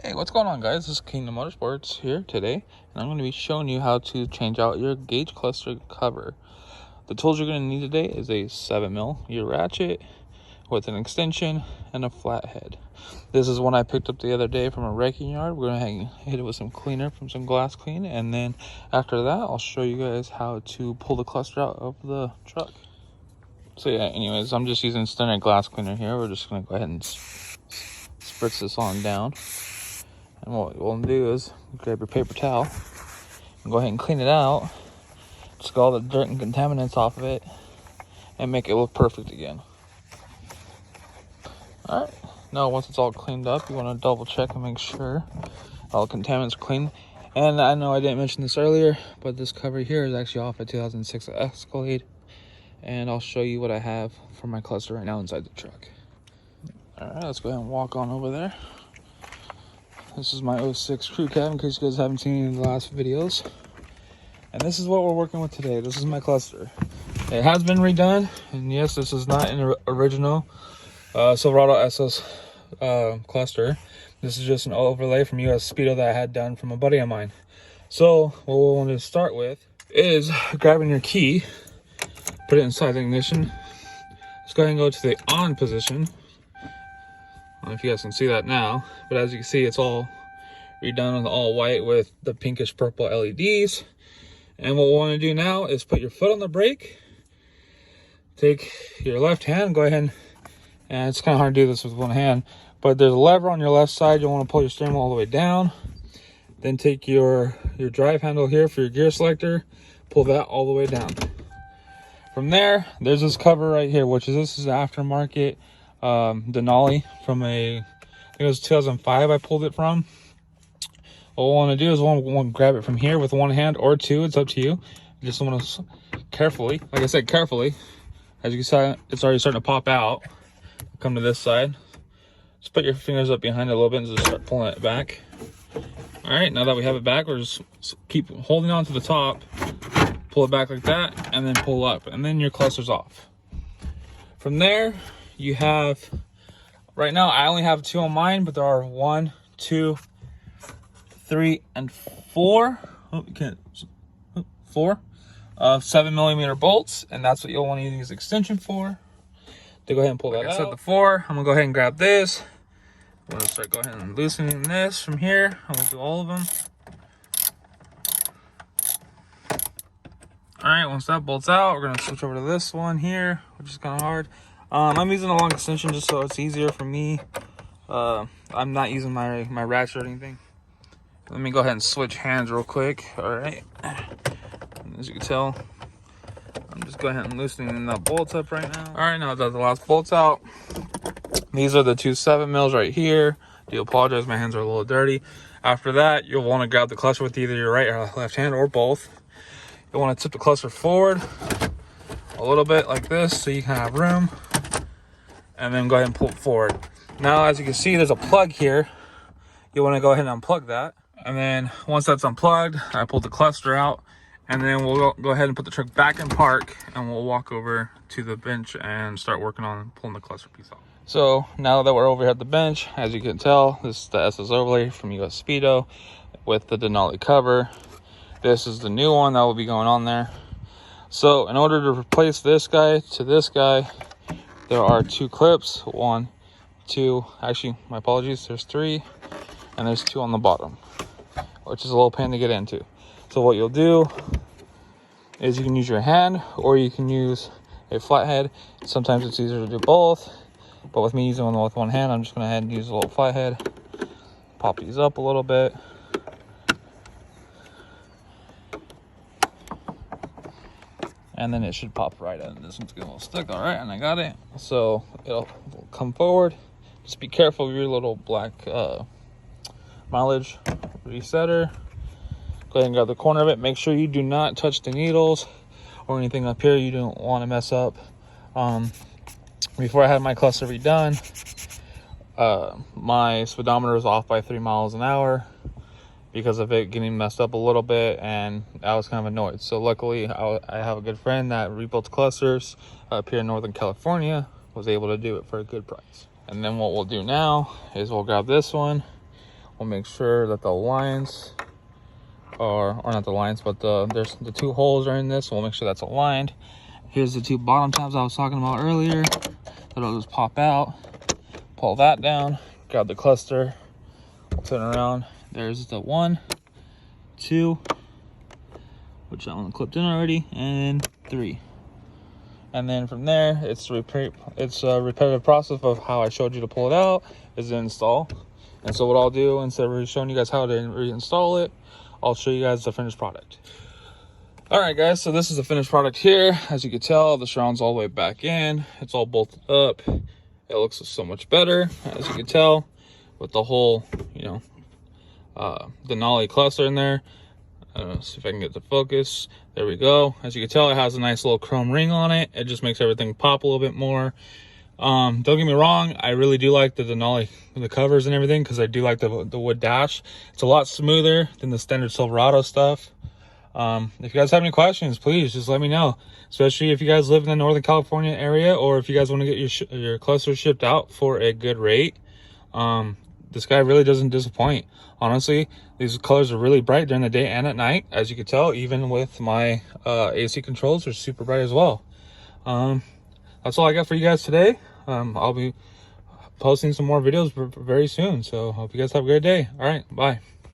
Hey, what's going on, guys? This is Kingdom Motorsports here today, and I'm going to be showing you how to change out your gauge cluster cover. The tools you're going to need today is a 7mm your ratchet with an extension and a flathead. This is one I picked up the other day from a wrecking yard. We're going to hit it with some cleaner from some glass clean, and then after that I'll show you guys how to pull the cluster out of the truck. So yeah, anyways, I'm just using standard glass cleaner here. We're just going to go ahead and spritz this on down. And what we'll do is grab your paper towel and go ahead and clean it out. Just get all the dirt and contaminants off of it and make it look perfect again. Alright, now once it's all cleaned up, you want to double check and make sure all the contaminants are clean. And I know I didn't mention this earlier, but this cover here is actually off a 2006 Escalade. And I'll show you what I have for my cluster right now inside the truck. Alright, let's go ahead and walk on over there. This is my 06 crew cab in case you guys haven't seen any of the last videos. And this is what we're working with today. This is my cluster. It has been redone, and yes, this is not an original Silverado SS cluster. This is just an overlay from US Speedo that I had done from a buddy of mine. So what we want to start with is grabbing your key, put it inside the ignition. Let's go ahead and go to the on position. I don't know if you guys can see that now, but as you can see, it's all redone with all white with the pinkish purple LEDs. And what we want to do now is put your foot on the brake, take your left hand, go ahead and it's kind of hard to do this with one hand, but there's a lever on your left side. You'll want to pull your steering wheel all the way down, then take your drive handle here for your gear selector, pull that all the way down. From there, there's this cover right here, which is this is aftermarket Denali from I think it was 2005 I pulled it from. What we want to do is we want to grab it from here with one hand or two, it's up to you. You just want to carefully, like I said, carefully, as you can see, it's already starting to pop out. Come to this side, just put your fingers up behind it a little bit and just start pulling it back. All right, now that we have it back, we're just keep holding on to the top, pull it back like that, and then pull up, and then your cluster's off. From there, you have, right now I only have two on mine, but there are 1, 2, 3, and 4. Oh, you can't. 4 7mm bolts, and that's what you'll want to use the extension for. To go ahead and pull that out. Like I said before, I'm gonna go ahead and grab this. I'm gonna start going ahead and loosening this from here. I'm gonna do all of them. All right, once that bolts out, we're gonna switch over to this one here, which is kind of hard. I'm using a long extension just so it's easier for me. I'm not using my ratchet or anything. Let me go ahead and switch hands real quick. All right, as you can tell, I'm just going ahead and loosening that bolt up right now. All right, now that the last bolt's out, these are the two 7mm right here. I do apologize, my hands are a little dirty. After that, you'll want to grab the cluster with either your right or left hand or both. You'll want to tip the cluster forward a little bit like this so you can have room, and then go ahead and pull it forward. Now, as you can see, there's a plug here. You want to go ahead and unplug that, and then once that's unplugged, I pulled the cluster out, and then we'll go ahead and put the truck back in park, and we'll walk over to the bench and start working on pulling the cluster piece off. So now that we're over here at the bench, as you can tell, this is the SS overlay from US Speedo with the Denali cover. This is the new one that will be going on there. So in order to replace this guy to this guy, there are 2 clips. 1, 2, actually, my apologies, there's 3, and there's 2 on the bottom, which is a little pain to get into. So what you'll do is you can use your hand or you can use a flathead. Sometimes it's easier to do both, but with me using one with one hand, I'm just gonna go ahead and use a little flathead. Pop these up a little bit. And then it should pop right in. This one's getting a little stuck. All right, and I got it. So it'll come forward. Just be careful of your little black mileage resetter. Go ahead and grab the corner of it. Make sure you do not touch the needles or anything up here. You don't want to mess up. Before I had my cluster redone, my speedometer was off by 3 miles an hour because of it getting messed up a little bit, and I was kind of annoyed. So luckily, I have a good friend that rebuilds clusters up here in Northern California, was able to do it for a good price. And then what we'll do now is we'll grab this one, We'll make sure that the lines are, or not the lines, but there's the 2 holes are in this, so we'll make sure that's aligned. Here's the 2 bottom tabs I was talking about earlier. That'll just pop out. Pull that down, grab the cluster, turn around. There's the 1, 2, which that one clipped in already, and 3. And then from there, it's a repetitive process of how I showed you to pull it out, is to install. And so what I'll do, instead of showing you guys how to reinstall it, I'll show you guys the finished product. All right, guys, so this is the finished product here. As you can tell, the surround's all the way back in. It's all bolted up. It looks so much better, as you can tell, with the whole, Denali cluster in there. See if I can get the focus. There we go. As you can tell, it has a nice little chrome ring on it. It just makes everything pop a little bit more. Don't get me wrong, I really do like the Denali, the covers and everything, because I do like the wood dash. It's a lot smoother than the standard Silverado stuff. If you guys have any questions, please just let me know, especially if you guys live in the Northern California area, or if you guys want to get your cluster shipped out for a good rate. This guy really doesn't disappoint. Honestly, these colors are really bright during the day and at night. As you can tell, even with my AC controls, they're super bright as well. That's all I got for you guys today. I'll be posting some more videos very soon, so hope you guys have a great day. All right, bye.